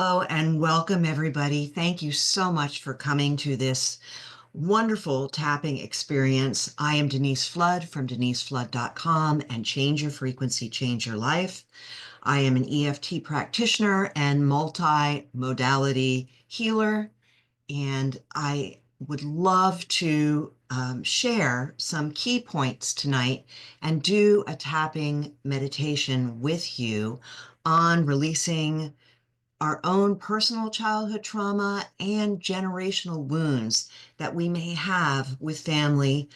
Hello and welcome, everybody. Thank you so much for coming to this wonderful tapping experience. I am Denise Flood from deniseflood.com and Change Your Frequency, Change Your Life. I am an EFT practitioner and multi-modality healer, and I would love to share some key points tonight and do a tapping meditation with you on releasing our own personal childhood trauma and generational wounds that we may have with family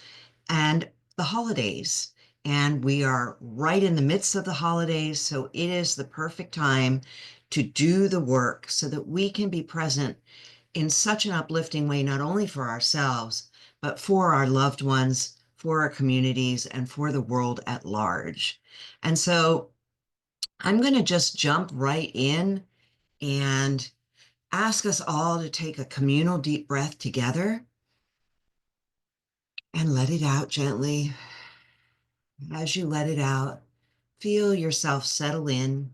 and the holidays. And we are right in the midst of the holidays, so it is the perfect time to do the work so that we can be present in such an uplifting way, not only for ourselves, but for our loved ones, for our communities, and for the world at large. And so I'm going to just jump right in and ask us all to take a communal deep breath together and let it out gently. As you let it out, feel yourself settle in.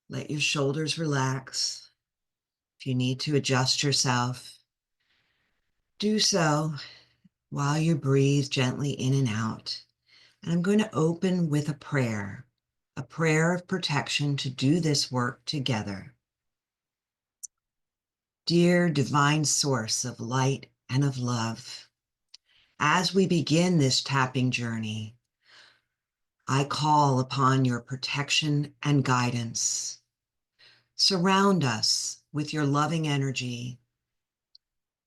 Let your shoulders relax. If you need to adjust yourself, do so while you breathe gently in and out. And I'm going to open with a prayer of protection to do this work together. Dear divine source of light and of love, as we begin this tapping journey, I call upon your protection and guidance. Surround us with your loving energy,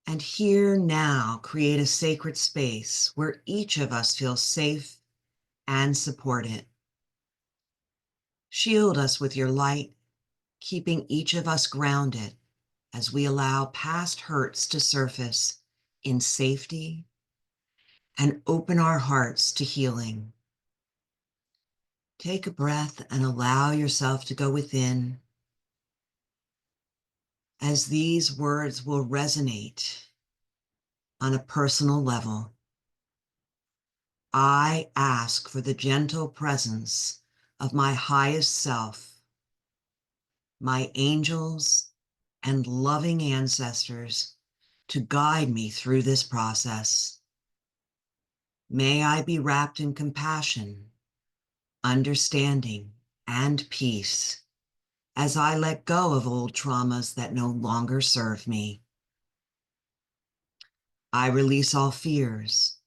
and here now create a sacred space where each of us feels safe and supported. Shield us with your light, keeping each of us grounded as we allow past hurts to surface in safety and open our hearts to healing. Take a breath and allow yourself to go within, as these words will resonate on a personal level. I ask for the gentle presence of my highest self, my angels and loving ancestors to guide me through this process. May I be wrapped in compassion, understanding, and peace as I let go of old traumas that no longer serve me. I release all fears,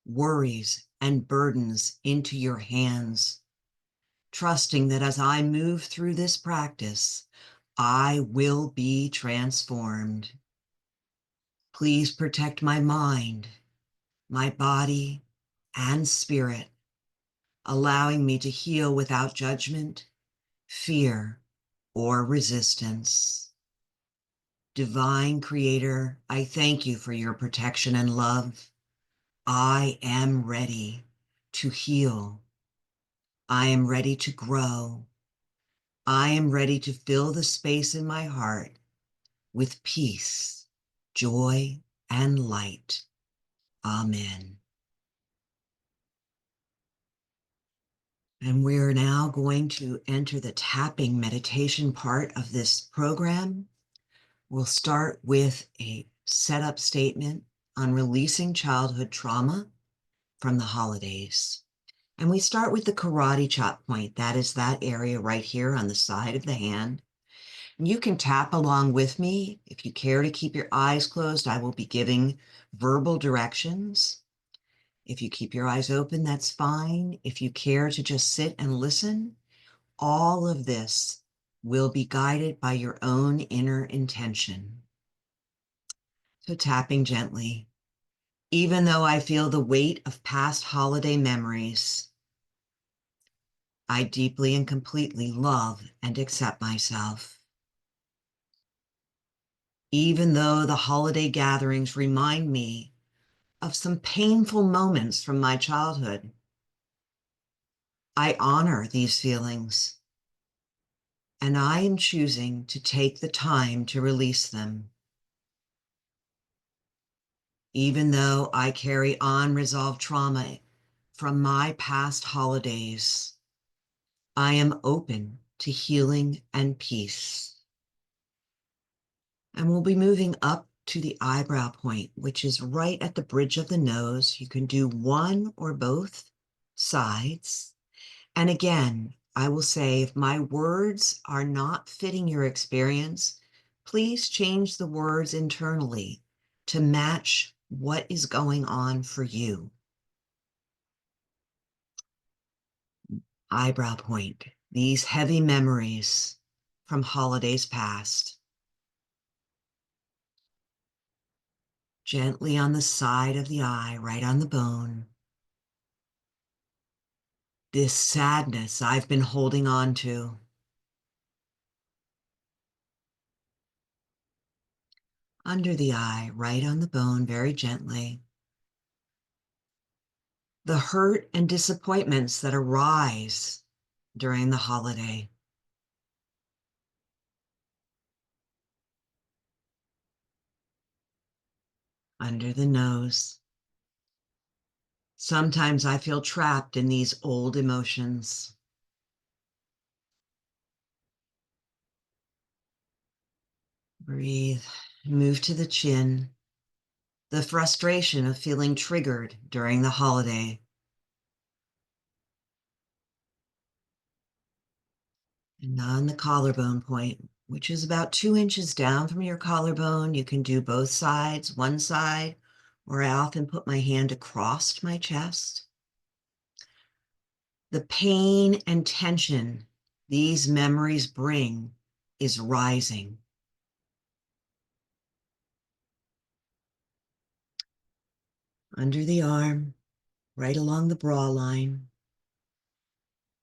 worries, and burdens into your hands, trusting that as I move through this practice, I will be transformed. Please protect my mind, my body, and spirit, allowing me to heal without judgment, fear, or resistance. Divine Creator, I thank you for your protection and love. I am ready to heal. I am ready to grow. I am ready to fill the space in my heart with peace, joy, and light. Amen. And we're now going to enter the tapping meditation part of this program. We'll start with a setup statement on releasing childhood trauma from the holidays. And we start with the karate chop point. That is that area right here on the side of the hand. And you can tap along with me. If you care to keep your eyes closed, I will be giving verbal directions. If you keep your eyes open, that's fine. If you care to just sit and listen, all of this will be guided by your own inner intention. So tapping gently, even though I feel the weight of past holiday memories, I deeply and completely love and accept myself. Even though the holiday gatherings remind me of some painful moments from my childhood, I honor these feelings, and I am choosing to take the time to release them. Even though I carry unresolved trauma from my past holidays, I am open to healing and peace. And we'll be moving up to the eyebrow point, which is right at the bridge of the nose. You can do one or both sides. And again, I will say if my words are not fitting your experience, please change the words internally to match what is going on for you. Eyebrow point, these heavy memories from holidays past. Gently on the side of the eye, right on the bone. This sadness I've been holding on to. Under the eye, right on the bone, very gently. The hurt and disappointments that arise during the holiday. Under the nose. Sometimes I feel trapped in these old emotions. Breathe, move to the chin. The frustration of feeling triggered during the holiday. And on the collarbone point, which is about 2 inches down from your collarbone. You can do both sides, one side, or I often put my hand across my chest. The pain and tension these memories bring is rising. Under the arm, right along the bra line.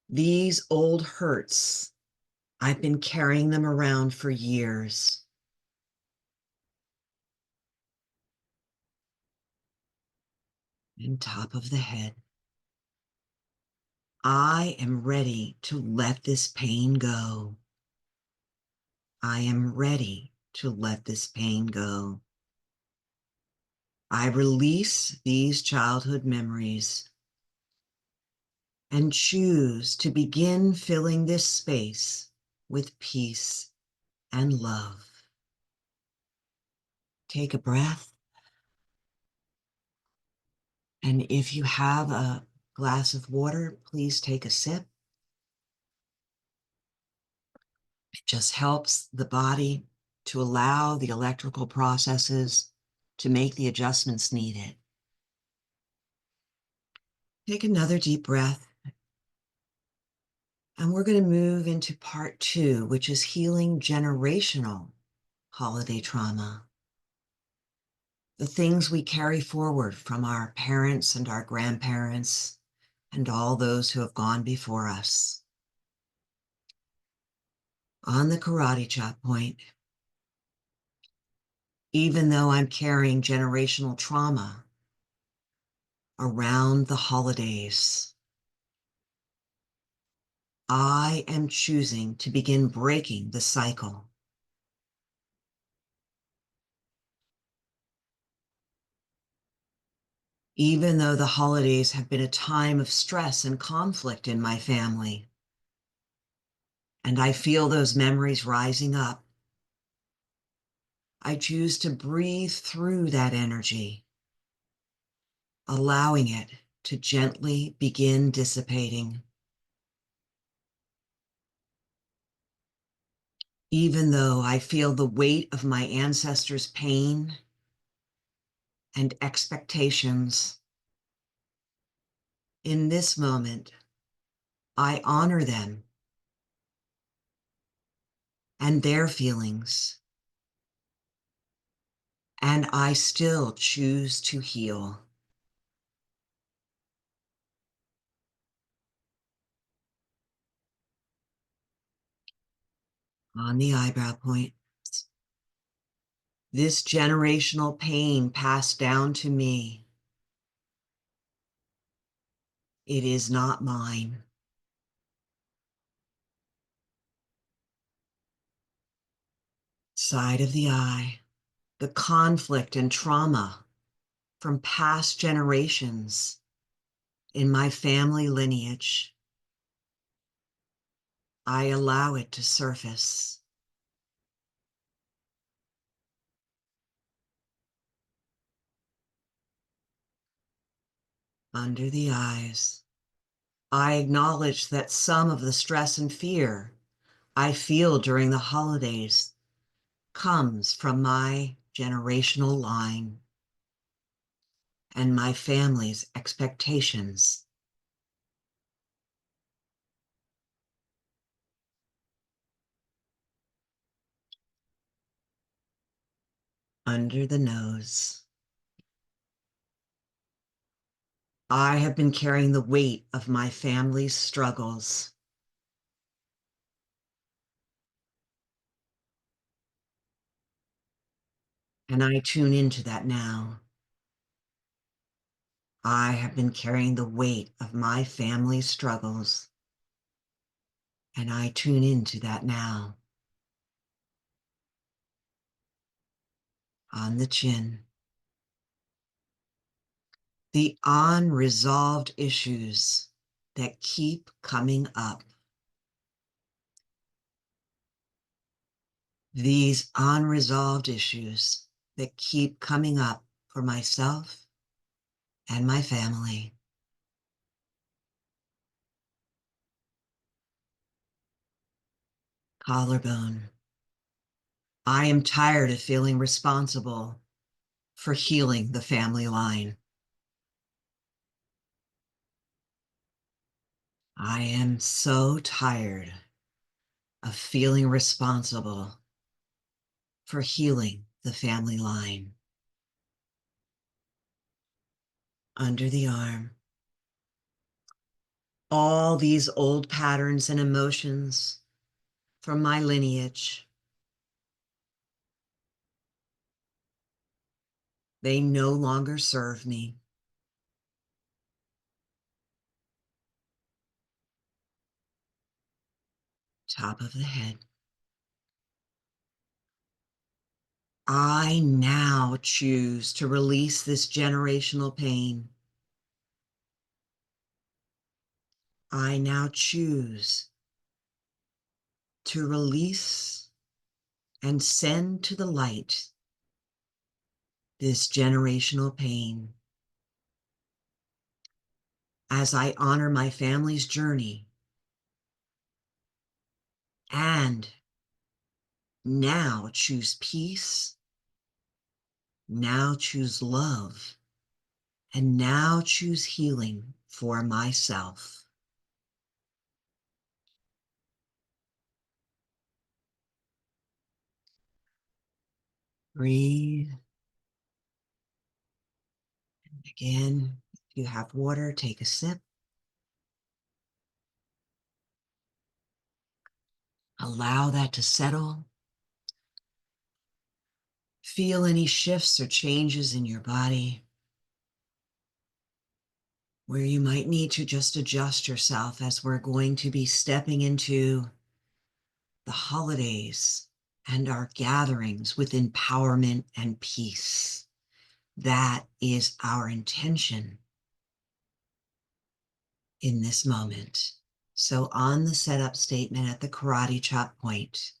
These old hurts, I've been carrying them around for years. And top of the head. I am ready to let this pain go. I am ready to let this pain go. I release these childhood memories and choose to begin filling this space with peace and love. Take a breath. And if you have a glass of water, please take a sip. It just helps the body to allow the electrical processes to make the adjustments needed. Take another deep breath. And we're going to move into part 2, which is healing generational holiday trauma. The things we carry forward from our parents and our grandparents and all those who have gone before us. On the karate chop point, even though I'm carrying generational trauma around the holidays, I am choosing to begin breaking the cycle. Even though the holidays have been a time of stress and conflict in my family, and I feel those memories rising up, I choose to breathe through that energy, allowing it to gently begin dissipating. Even though I feel the weight of my ancestors' pain and expectations, in this moment, I honor them and their feelings, and I still choose to heal. On the eyebrow point, this generational pain passed down to me. It is not mine. Side of the eye, the conflict and trauma from past generations in my family lineage. I allow it to surface. under the eyes. I acknowledge that some of the stress and fear I feel during the holidays comes from my generational line and my family's expectations. Under the nose. I have been carrying the weight of my family's struggles, and I tune into that now. I have been carrying the weight of my family's struggles, and I tune into that now. On the chin. The unresolved issues that keep coming up. These unresolved issues that keep coming up for myself and my family. Collarbone. I am tired of feeling responsible for healing the family line. I am so tired of feeling responsible for healing the family line. Under the arm. All these old patterns and emotions from my lineage, they no longer serve me. Top of the head. I now choose to release this generational pain. I now choose to release and send to the light this generational pain as I honor my family's journey and now choose peace, now choose love, and now choose healing for myself. Breathe. Again, if you have water, take a sip. Allow that to settle. Feel any shifts or changes in your body where you might need to just adjust yourself as we're going to be stepping into the holidays and our gatherings with empowerment and peace. That is our intention in this moment. So on the setup statement at the karate chop point,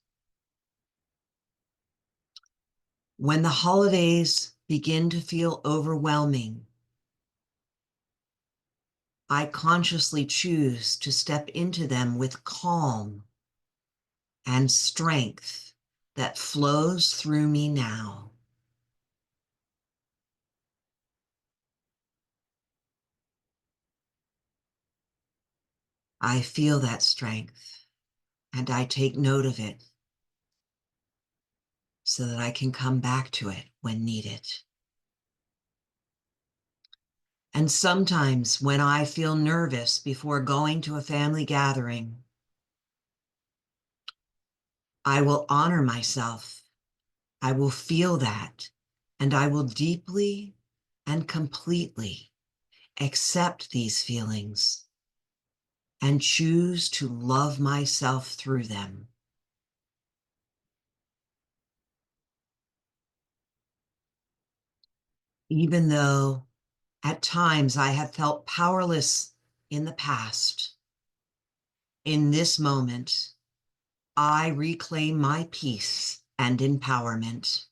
when the holidays begin to feel overwhelming, I consciously choose to step into them with calm and strength that flows through me now. I feel that strength and I take note of it so that I can come back to it when needed. And sometimes when I feel nervous before going to a family gathering, I will honor myself. I will feel that, and I will deeply and completely accept these feelings and choose to love myself through them. Even though at times I have felt powerless in the past, in this moment, I reclaim my peace and empowerment.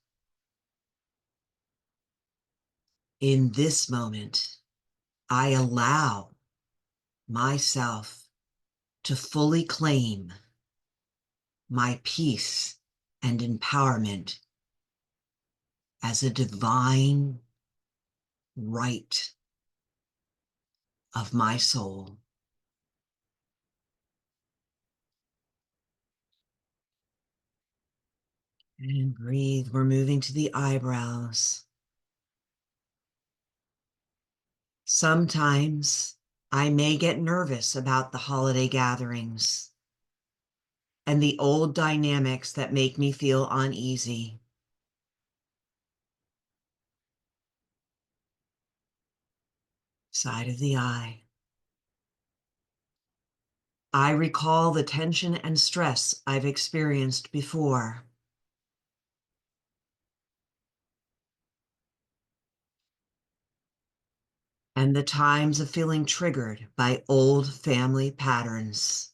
In this moment, I allow myself to fully claim my peace and empowerment as a divine right of my soul. And breathe. We're moving to the eyebrows. Sometimes I may get nervous about the holiday gatherings and the old dynamics that make me feel uneasy. Side of the eye. I recall the tension and stress I've experienced before. And the times of feeling triggered by old family patterns.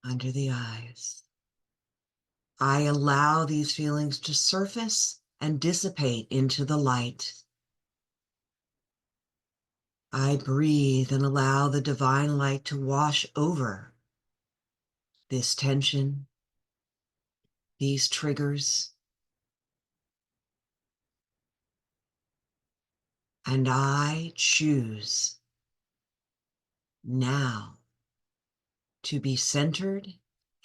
Under the eyes. I allow these feelings to surface and dissipate into the light. I breathe and allow the divine light to wash over this tension, these triggers, and I choose now to be centered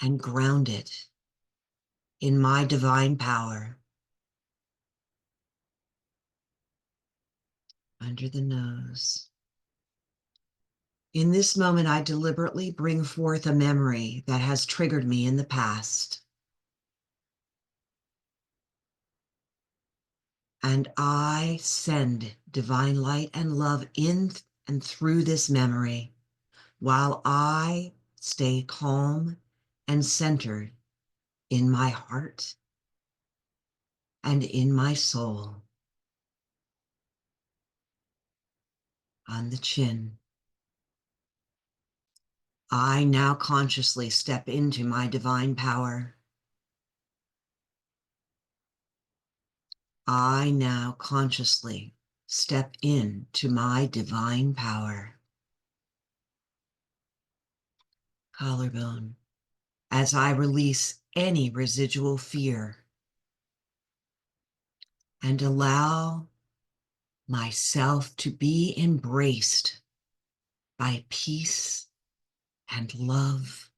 and grounded in my divine power. Under the nose. In this moment, I deliberately bring forth a memory that has triggered me in the past. And I send divine light and love in and through this memory while I stay calm and centered in my heart and in my soul. On the chin. I now consciously step into my divine power. I now consciously step into my divine power. Collarbone. As I release any residual fear and allow myself to be embraced by peace and love.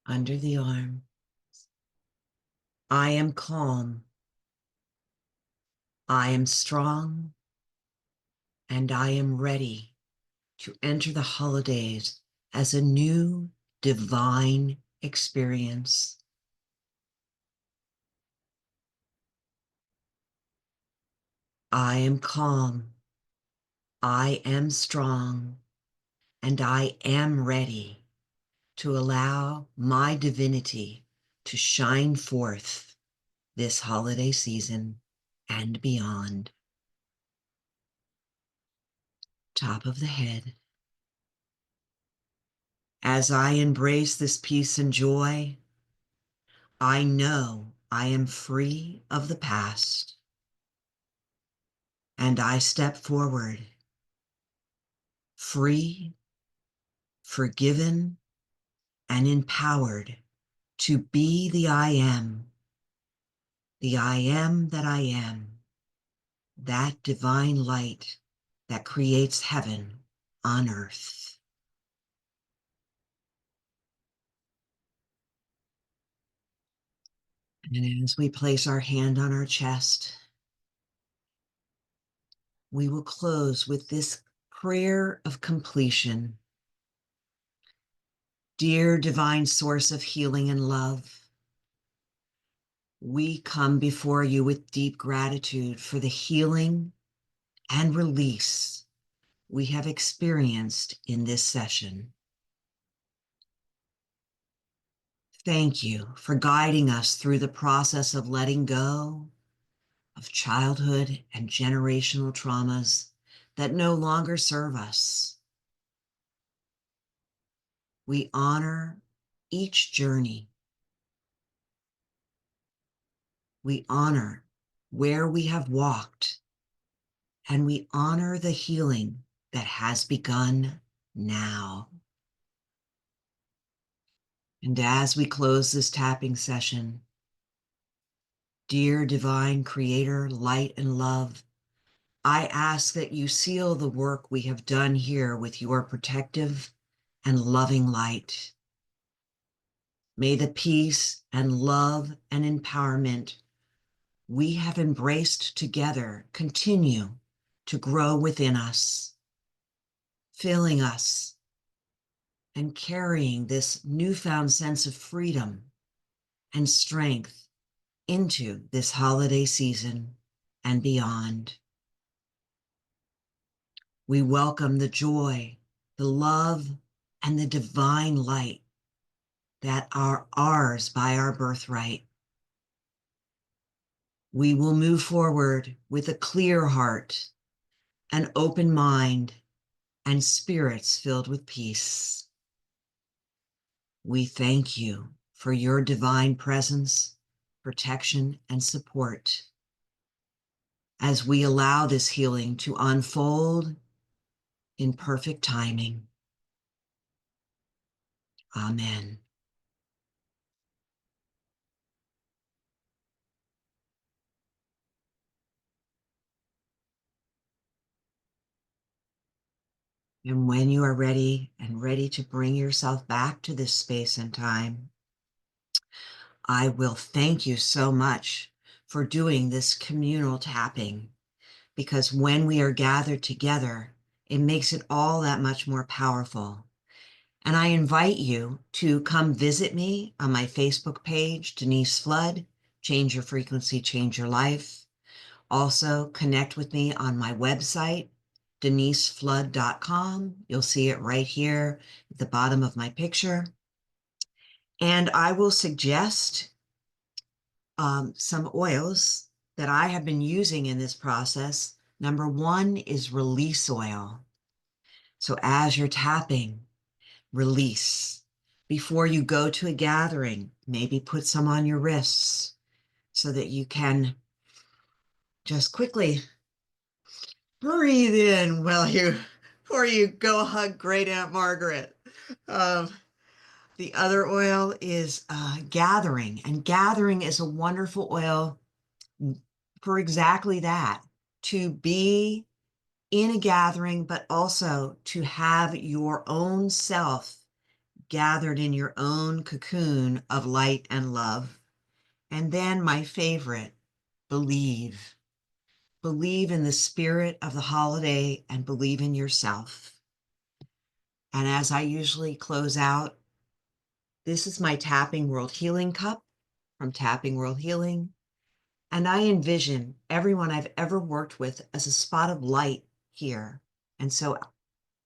Under the arm. I am calm. I am strong. And I am ready to enter the holidays as a new divine experience. I am calm. I am strong. And I am ready to allow my divinity to shine forth this holiday season and beyond. Top of the head. As I embrace this peace and joy, I know I am free of the past, and I step forward, free, forgiven, and empowered to be the I am that I am, that divine light that creates heaven on earth. And as we place our hand on our chest, we will close with this prayer of completion. Dear divine source of healing and love, we come before you with deep gratitude for the healing and release we have experienced in this session. Thank you for guiding us through the process of letting go of childhood and generational traumas that no longer serve us. We honor each journey. We honor where we have walked, and we honor the healing that has begun now. And as we close this tapping session, dear divine creator, light and love, I ask that you seal the work we have done here with your protective and loving light. May the peace and love and empowerment we have embraced together continue to grow within us, filling us and carrying this newfound sense of freedom and strength into this holiday season and beyond. We welcome the joy, the love, and the divine light that are ours by our birthright. We will move forward with a clear heart, an open mind, and spirits filled with peace. We thank you for your divine presence, protection, and support as we allow this healing to unfold in perfect timing. Amen. And when you are ready and ready to bring yourself back to this space and time, I will thank you so much for doing this communal tapping, because when we are gathered together, it makes it all that much more powerful. And I invite you to come visit me on my Facebook page, Denise Flood, Change Your Frequency, Change Your Life. Also connect with me on my website, deniseflood.com. You'll see it right here at the bottom of my picture. And I will suggest some oils that I have been using in this process. Number one is release oil. So as you're tapping, release. Before you go to a gathering, maybe put some on your wrists so that you can just quickly breathe in before you go hug Great Aunt Margaret. Um, the other oil is gathering, and gathering is a wonderful oil for exactly that, to be in a gathering, but also to have your own self gathered in your own cocoon of light and love. And then my favorite, believe. Believe in the spirit of the holiday and believe in yourself. And as I usually close out, this is my Tapping World Healing Cup from Tapping World Healing. And I envision everyone I've ever worked with as a spot of light here. And so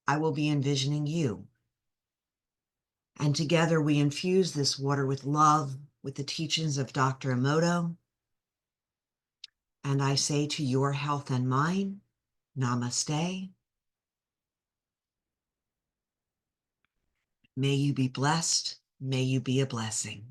I will be envisioning you. And together we infuse this water with love, with the teachings of Dr. Emoto. And I say to your health and mine, namaste. May you be blessed. May you be a blessing.